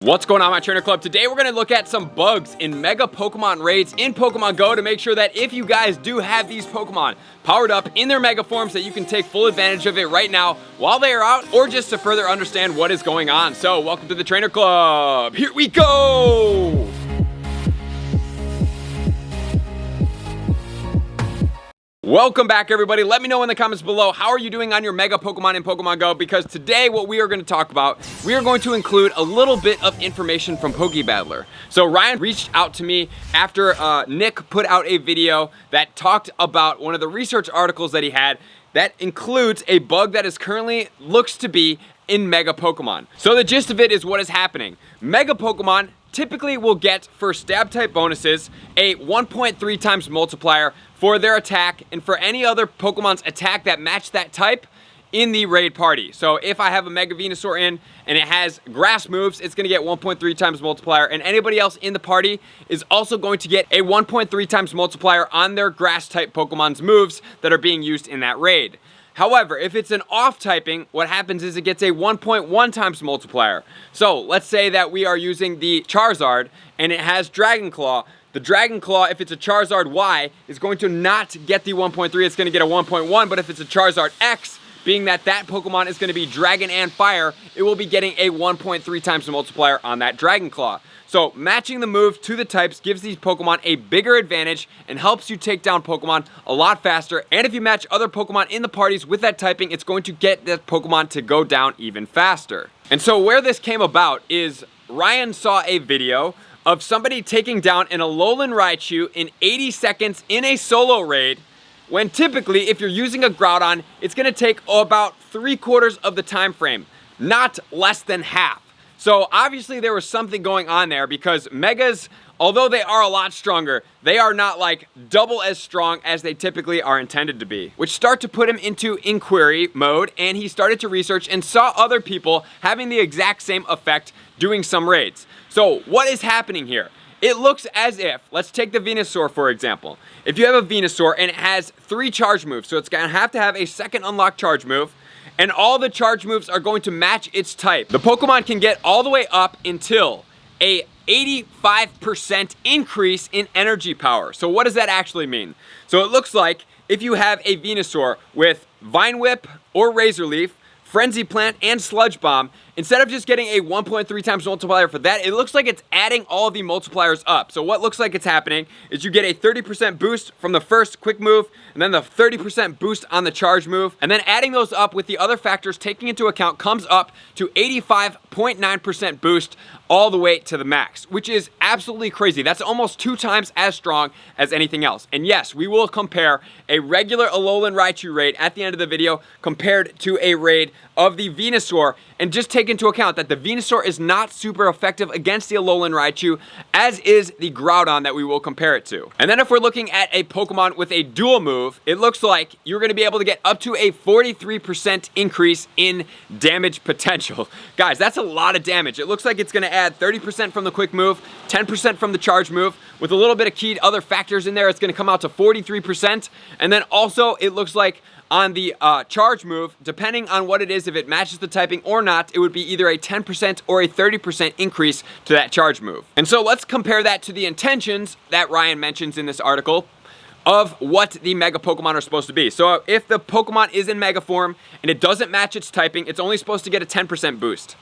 What's going on, my trainer club? Today we're going to look at some bugs in Mega Pokemon raids in Pokemon Go to make sure that if you guys do have these Pokemon powered up in their Mega forms, that you can take full advantage of it right now while they are out, or just to further understand what is going on. So welcome to the trainer club. Here we go. Welcome back, everybody. Let me know in the comments below, how are you doing on your Mega Pokemon in Pokemon Go? Because today what we are going to talk about, we are going to include a little bit of information from Pokebattler. So Ryan reached out to me after Nick put out a video that talked about one of the research articles that he had that includes a bug that is currently looks to be in Mega Pokemon. So the gist of it is what is happening. Mega Pokemon typically will get, for stab type bonuses, a 1.3 times multiplier for their attack and for any other Pokemon's attack that match that type in the raid party. So if I have a Mega Venusaur in and it has grass moves, it's gonna get 1.3 times multiplier, and anybody else in the party is also going to get a 1.3 times multiplier on their grass type Pokemon's moves that are being used in that raid. However, if it's an off typing, what happens is it gets a 1.1 times multiplier. So let's say that we are using the Charizard and it has Dragon Claw. The Dragon Claw, if it's a Charizard Y, is going to not get the 1.3, it's going to get a 1.1, but if it's a Charizard X, being that that Pokemon is going to be Dragon and Fire, it will be getting a 1.3 times multiplier on that Dragon Claw. So matching the move to the types gives these Pokemon a bigger advantage and helps you take down Pokemon a lot faster. And if you match other Pokemon in the parties with that typing, it's going to get that Pokemon to go down even faster. And so where this came about is Ryan saw a video of somebody taking down an Alolan Raichu in 80 seconds in a solo raid, when typically if you're using a Groudon, it's going to take about 3/4 of the time frame, not less than half. So obviously there was something going on there, because Megas, although they are a lot stronger, they are not like double as strong as they typically are intended to be, which start to put him into inquiry mode, and he started to research and saw other people having the exact same effect doing some raids. So what is happening here? It looks as if, let's take the Venusaur for example. If you have a Venusaur and it has 3 charge moves, so it's gonna have to have a second unlock charge move, and all the charge moves are going to match its type. The Pokemon can get all the way up until a 85% increase in energy power. So what does that actually mean? So it looks like if you have a Venusaur with Vine Whip or Razor Leaf, Frenzy Plant, and Sludge Bomb, instead of just getting a 1.3 times multiplier for that, it looks like it's adding all the multipliers up. So what looks like it's happening is you get a 30% boost from the first quick move, and then the 30% boost on the charge move, and then adding those up with the other factors taking into account comes up to 85.9% boost all the way to the max, which is absolutely crazy. That's almost 2 times as strong as anything else. And yes, we will compare a regular Alolan Raichu raid at the end of the video compared to a raid of the Venusaur, and just take into account that the Venusaur is not super effective against the Alolan Raichu, as is the Groudon that we will compare it to. And then if we're looking at a Pokemon with a dual move, it looks like you're going to be able to get up to a 43% increase in damage potential. Guys, that's a lot of damage. It looks like it's going to add 30% from the quick move, 10% from the charge move, with a little bit of keyed other factors in there, it's going to come out to 43%. And then also it looks like on the charge move, depending on what it is, if it matches the typing or not, it would be either a 10% or a 30% increase to that charge move. And so let's compare that to the intentions that Ryan mentions in this article of what the Mega Pokemon are supposed to be. So if the Pokemon is in Mega form and it doesn't match its typing, it's only supposed to get a 10% boost.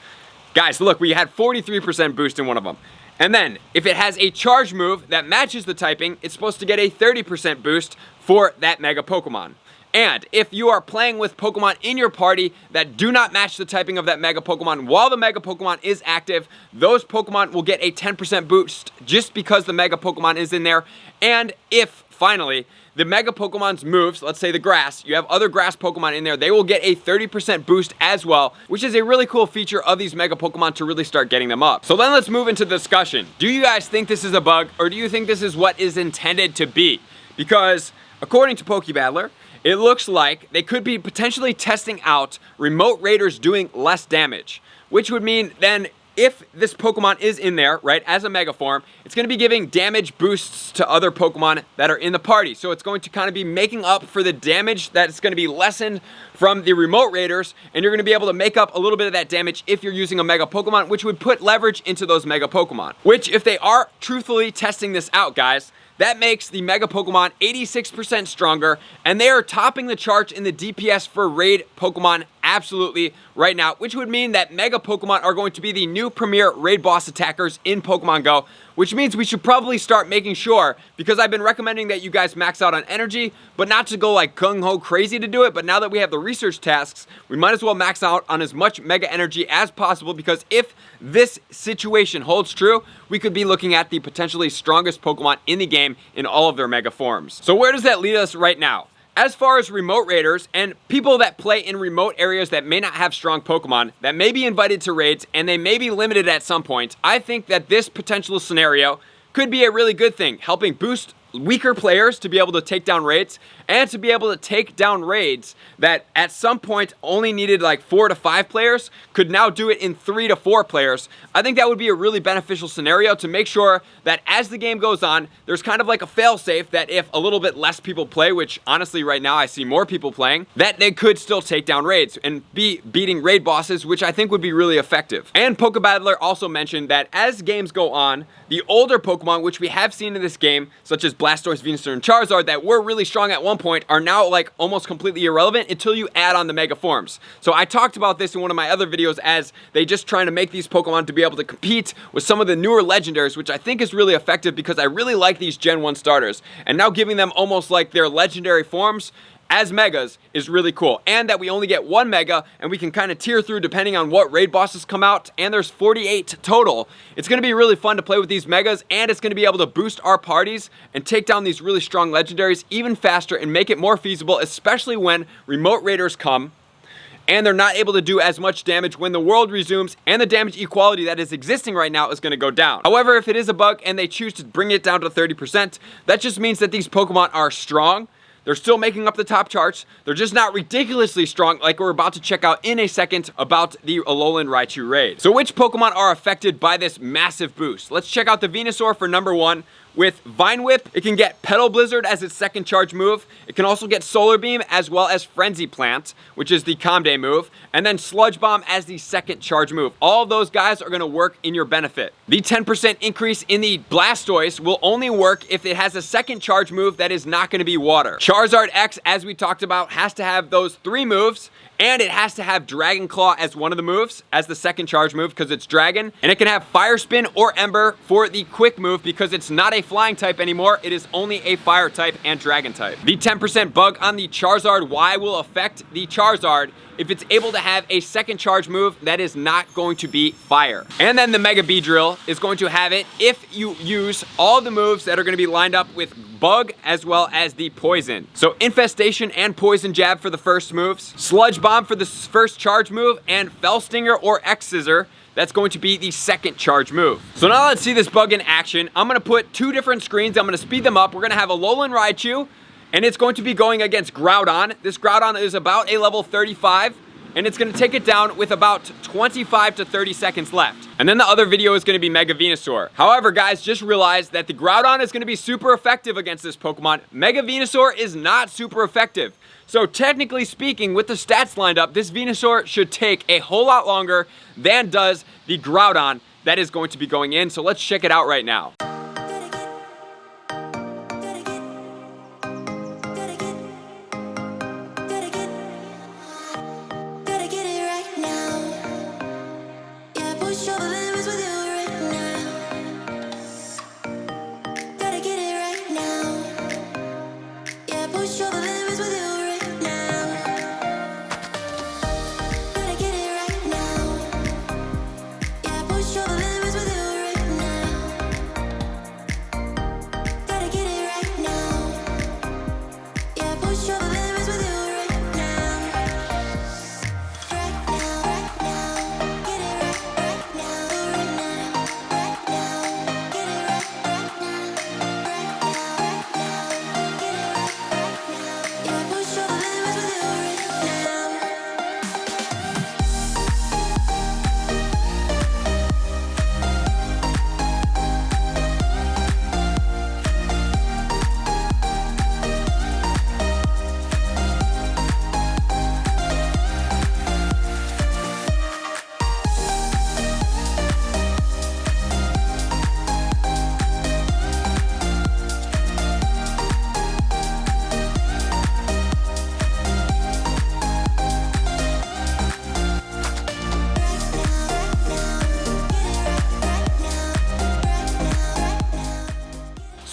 Guys, look, we had 43% boost in one of them. And then if it has a charge move that matches the typing, it's supposed to get a 30% boost for that Mega Pokemon. And if you are playing with Pokemon in your party that do not match the typing of that Mega Pokemon while the Mega Pokemon is active, those Pokemon will get a 10% boost just because the Mega Pokemon is in there. And if, finally, the Mega Pokemon's moves, let's say the grass, you have other grass Pokemon in there, they will get a 30% boost as well, which is a really cool feature of these Mega Pokemon to really start getting them up. So then let's move into discussion. Do you guys think this is a bug, or do you think this is what is intended to be? Because according to Pokebattler, it looks like they could be potentially testing out remote raiders doing less damage, which would mean then if this Pokemon is in there, right, as a Mega form, it's going to be giving damage boosts to other Pokemon that are in the party. So it's going to kind of be making up for the damage that's going to be lessened from the remote raiders, and you're going to be able to make up a little bit of that damage if you're using a Mega Pokemon, which would put leverage into those Mega Pokemon. Which, if they are truthfully testing this out, guys, that makes the Mega Pokemon 86% stronger, and they are topping the charts in the DPS for raid Pokemon absolutely right now, which would mean that Mega Pokemon are going to be the new premier raid boss attackers in Pokemon Go, which means we should probably start making sure, because I've been recommending that you guys max out on energy, but not to go like gung-ho crazy to do it, but now that we have the research tasks, we might as well max out on as much Mega energy as possible, because if this situation holds true, we could be looking at the potentially strongest Pokemon in the game in all of their Mega forms. So where does that lead us right now? As far as remote raiders and people that play in remote areas that may not have strong Pokemon, that may be invited to raids and they may be limited at some point, I think that this potential scenario could be a really good thing, helping boost weaker players to be able to take down raids, and to be able to take down raids that at some point only needed like 4 to 5 players could now do it in 3 to 4 players. I think that would be a really beneficial scenario to make sure that as the game goes on, there's kind of like a fail-safe that if a little bit less people play, which honestly right now I see more people playing, that they could still take down raids and be beating raid bosses, which I think would be really effective. And Pokebattler also mentioned that as games go on, the older Pokemon, which we have seen in this game, such as Blastoise, Venusaur, and Charizard, that were really strong at one point, are now like almost completely irrelevant until you add on the Mega forms. So I talked about this in one of my other videos as they just trying to make these Pokemon to be able to compete with some of the newer legendaries, which I think is really effective because I really like these Gen 1 starters. And now giving them almost like their legendary forms as Megas is really cool, and that we only get 1 Mega and we can kind of tier through depending on what raid bosses come out, and there's 48 total. It's going to be really fun to play with these Megas, and it's going to be able to boost our parties and take down these really strong legendaries even faster and make it more feasible, especially when remote raiders come and they're not able to do as much damage when the world resumes, and the damage equality that is existing right now is going to go down. However, if it is a bug and they choose to bring it down to 30%, that just means that these Pokemon are strong. They're still making up the top charts. They're just not ridiculously strong like we're about to check out in a second about the Alolan Raichu raid. So which Pokemon are affected by this massive boost? Let's check out the Venusaur for number 1. With Vine Whip, it can get Petal Blizzard as its second charge move. It can also get Solar Beam as well as Frenzy Plant, which is the Comday move, and then Sludge Bomb as the second charge move. All of those guys are going to work in your benefit. The 10% increase in the Blastoise will only work if it has a second charge move that is not going to be Water. Charizard X, as we talked about, has to have those 3 moves, and it has to have Dragon Claw as one of the moves, as the second charge move because it's Dragon. And it can have Fire Spin or Ember for the quick move because it's not a flying type anymore. It is only a fire type and dragon type. The 10% bug on the Charizard Y will affect the Charizard if it's able to have a second charge move that is not going to be fire. And then the Mega Beedrill is going to have it if you use all the moves that are going to be lined up with Bug as well as the Poison. So Infestation and Poison Jab for the first moves, Sludge Bomb for the first charge move, and Fell Stinger or X Scissor, that's going to be the second charge move. So now let's see this bug in action. I'm going to put 2 different screens. I'm going to speed them up. We're going to have Alolan Raichu, and it's going to be going against Groudon. This Groudon is about a level 35, and it's going to take it down with about 25 to 30 seconds left. And then the other video is going to be Mega Venusaur. However, guys, just realize that the Groudon is going to be super effective against this Pokemon. Mega Venusaur is not super effective. So technically speaking, with the stats lined up, this Venusaur should take a whole lot longer than does the Groudon that is going to be going in. So let's check it out right now.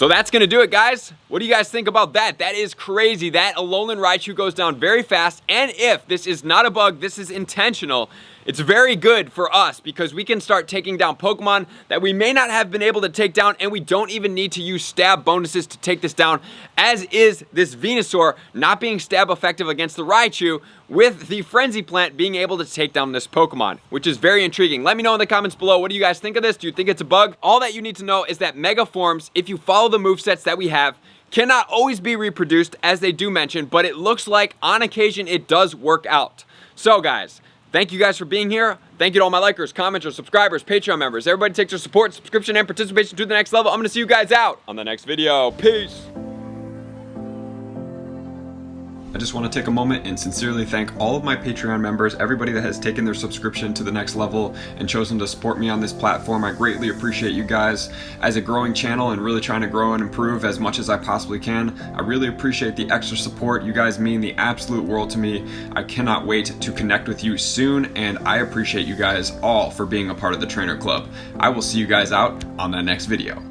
So that's gonna do it, guys. What do you guys think about that? That is crazy. That Alolan Raichu goes down very fast, and if this is not a bug, this is intentional, it's very good for us because we can start taking down Pokemon that we may not have been able to take down, and we don't even need to use stab bonuses to take this down, as is this Venusaur not being stab effective against the Raichu, with the Frenzy Plant being able to take down this Pokemon, which is very intriguing. Let me know in the comments below, what do you guys think of this? Do you think it's a bug? All that you need to know is that Mega Forms, if you follow the movesets that we have, cannot always be reproduced, as they do mention, but it looks like on occasion it does work out. So guys, thank you guys for being here. Thank you to all my likers, commenters, subscribers, Patreon members. Everybody takes their support, subscription, and participation to the next level. I'm gonna see you guys out on the next video. Peace. I just want to take a moment and sincerely thank all of my Patreon members, everybody that has taken their subscription to the next level and chosen to support me on this platform. I greatly appreciate you guys. As a growing channel and really trying to grow and improve as much as I possibly can, I really appreciate the extra support. You guys mean the absolute world to me. I cannot wait to connect with you soon, and I appreciate you guys all for being a part of the Trainer Club. I will see you guys out on the next video.